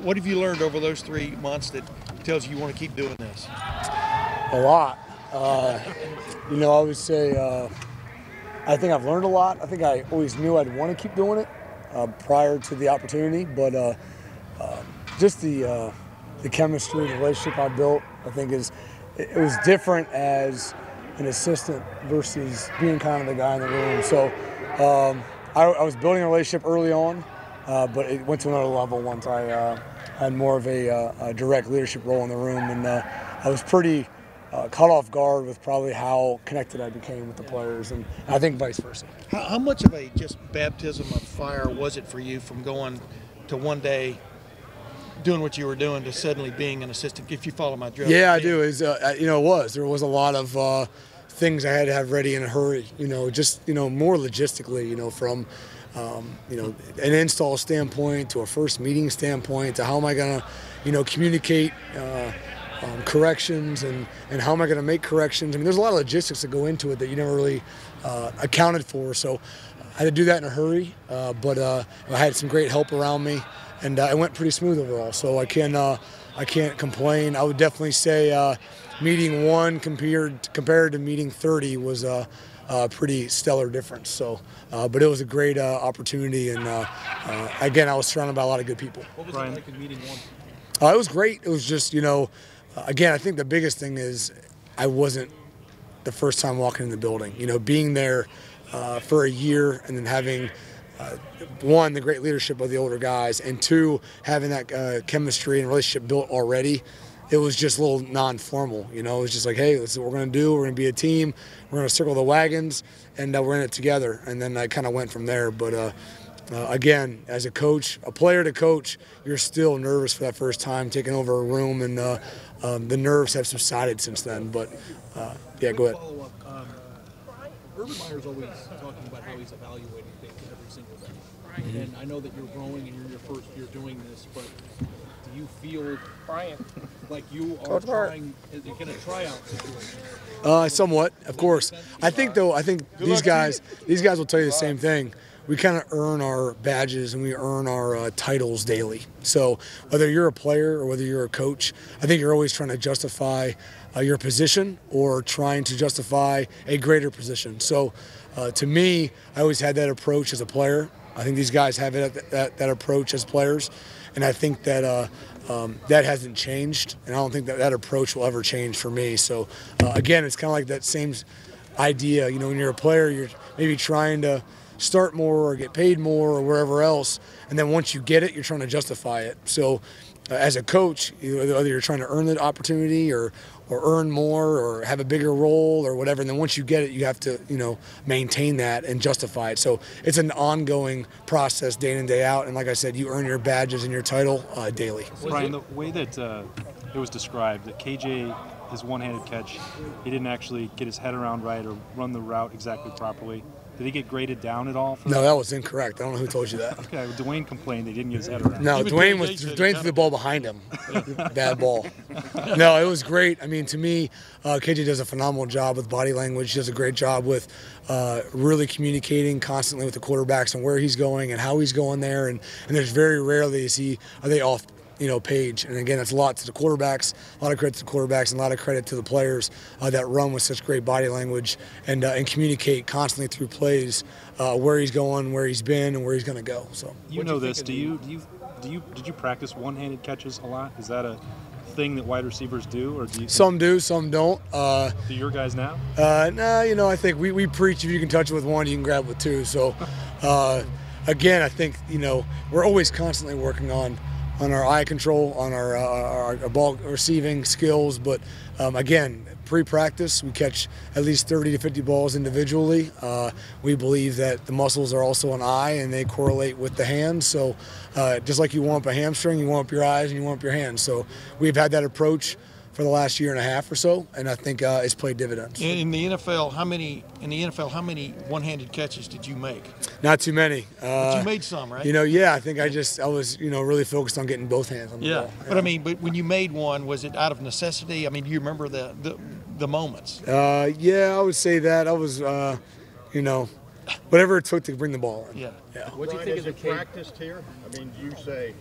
What have you learned over those 3 months that tells you want to keep doing this? A lot. You know, I would say I think I've learned a lot. I think I always knew I'd want to keep doing it prior to the opportunity, but just the chemistry, the relationship I built, I think it was different as an assistant versus being kind of the guy in the room. So I was building a relationship early on, but it went to another level once I had more of a direct leadership role in the room, and I was pretty caught off guard with probably how connected I became with the players, and I think vice versa. How much of a just baptism of fire was it for you from going to one day doing what you were doing to suddenly being an assistant, if you follow my drill? Yeah, I do. There was a lot of things I had to have ready in a hurry, just more logistically, from an install standpoint to a first meeting standpoint to how am I going to communicate corrections and how am I going to make corrections. I mean, there's a lot of logistics that go into it that you never really accounted for, so I had to do that in a hurry, but I had some great help around me, and it went pretty smooth overall, so I can't complain. I would definitely say meeting 1 compared to meeting 30 was a pretty stellar difference. So, but it was a great opportunity, and again, I was surrounded by a lot of good people. What was it like in meeting 1? It was great. It was just, again, I think the biggest thing is I wasn't the first time walking in the building. Being there for a year and then having 1, the great leadership of the older guys, and 2, having that chemistry and relationship built already. It was just a little non-formal, It was just like, hey, this is what we're going to do. We're going to be a team. We're going to circle the wagons, and we're in it together. And then I kind of went from there. But again, as a coach, a player to coach, you're still nervous for that first time taking over a room, and the nerves have subsided since then. But yeah, go ahead. Urban Meyer's always talking about how he's evaluating things every single day. And I know that you're growing and you're in your first year doing this, but do you feel like you are trying, in a tryout situation? Somewhat, of course. I think these guys will tell you the same thing. We kind of earn our badges and we earn our titles daily. So whether you're a player or whether you're a coach, I think you're always trying to justify your position or trying to justify a greater position. So to me, I always had that approach as a player. I think these guys have that approach as players, and I think that that hasn't changed, and I don't think that approach will ever change for me. So again, it's kind of like that same idea. When you're a player, you're maybe trying to start more or get paid more or wherever else, and then once you get it, you're trying to justify it. So as a coach, whether you're trying to earn the opportunity or earn more or have a bigger role or whatever, and then once you get it, you have to maintain that and justify it. So it's an ongoing process day in and day out, and like I said, you earn your badges and your title daily. Brian, the way that it was described, that KJ, his one-handed catch, he didn't actually get his head around right or run the route exactly properly. Did he get graded down at all? No, that was incorrect. I don't know who told you that. Okay, well, Dwayne complained they didn't get his head around. No, Dwayne threw the ball behind him. Bad ball. No, it was great. I mean, to me, KJ does a phenomenal job with body language. He does a great job with really communicating constantly with the quarterbacks and where he's going and how he's going there. And there's very rarely are they off page. And again, it's a lot to the quarterbacks, a lot of credit to the quarterbacks, and a lot of credit to the players that run with such great body language and communicate constantly through plays where he's going, where he's been, and where he's going to go. So this. Did you practice one-handed catches a lot? Is that a thing that wide receivers do, or do you? Some do, some don't. Do your guys now? No, I think we preach if you can touch it with one, you can grab it with two. So again, I think we're always constantly working on our eye control, on our ball receiving skills. But again, pre-practice, we catch at least 30 to 50 balls individually. We believe that the muscles are also an eye, and they correlate with the hands. So just like you warm up a hamstring, you warm up your eyes and you warm up your hands. So we've had that approach for the last year and a half or so, and I think it's played dividends. In the NFL, how many one-handed catches did you make? Not too many. But you made some, right? Yeah. I think I was really focused on getting both hands on the ball. Yeah. But when you made one, was it out of necessity? I mean, do you remember the moments? Yeah, I would say that I was, whatever it took to bring the ball in. Yeah. What do you think of the practiced here? I mean, you say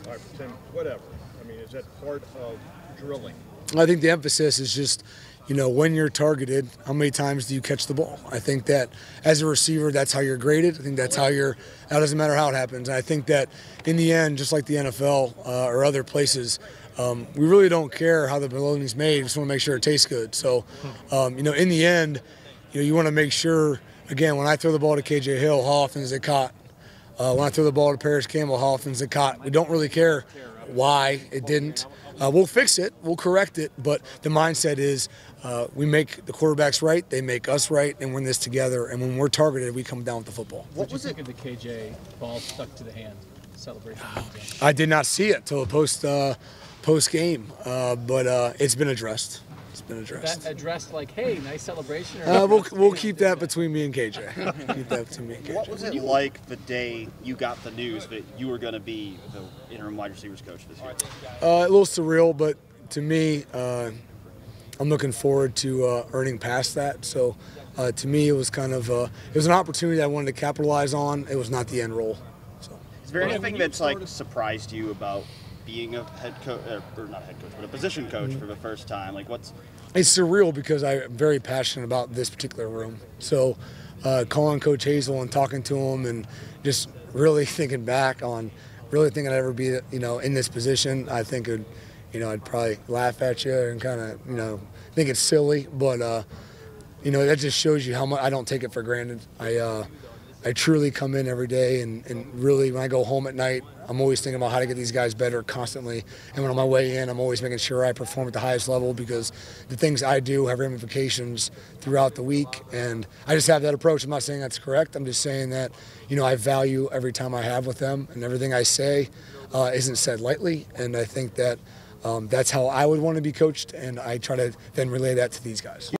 5 for 10, whatever. I mean, is that part of drilling? I think the emphasis is just, when you're targeted, how many times do you catch the ball? I think that as a receiver, that's how you're graded. I think that's how it doesn't matter how it happens. And I think that in the end, just like the NFL or other places, we really don't care how the bologna's made. We just want to make sure it tastes good. So, in the end, you want to make sure, again, when I throw the ball to KJ Hill, how often is it caught? When I throw the ball to Paris Campbell, how often is it caught? We don't really care why it didn't. We'll fix it, we'll correct it, but the mindset is we make the quarterbacks right, they make us right, and we're in this together. And when we're targeted, we come down with the football. What was it? The KJ ball stuck to the hand celebration? I did not see it till the post game, but it's been addressed. It's been addressed. That addressed like, hey, nice celebration. We'll keep that between me and KJ. Keep that between me and KJ. What was it like the day you got the news that you were going to be the interim wide receivers coach this year? A little surreal, but to me, I'm looking forward to earning past that. So to me, it was kind of it was an opportunity I wanted to capitalize on. It was not the end role. So. Is there anything that's surprised you about being a head coach, or not head coach, but a position coach for the first time? Like, It's surreal because I'm very passionate about this particular room. So calling Coach Hazel and talking to him and just really thinking back on really thinking I'd ever be, in this position, I think I'd probably laugh at you and kind of, think it's silly, but that just shows you how much I don't take it for granted. I truly come in every day and really when I go home at night, I'm always thinking about how to get these guys better constantly. And when on my way in, I'm always making sure I perform at the highest level because the things I do have ramifications throughout the week. And I just have that approach. I'm not saying that's correct. I'm just saying that, I value every time I have with them and everything I say isn't said lightly. And I think that that's how I would want to be coached. And I try to then relay that to these guys.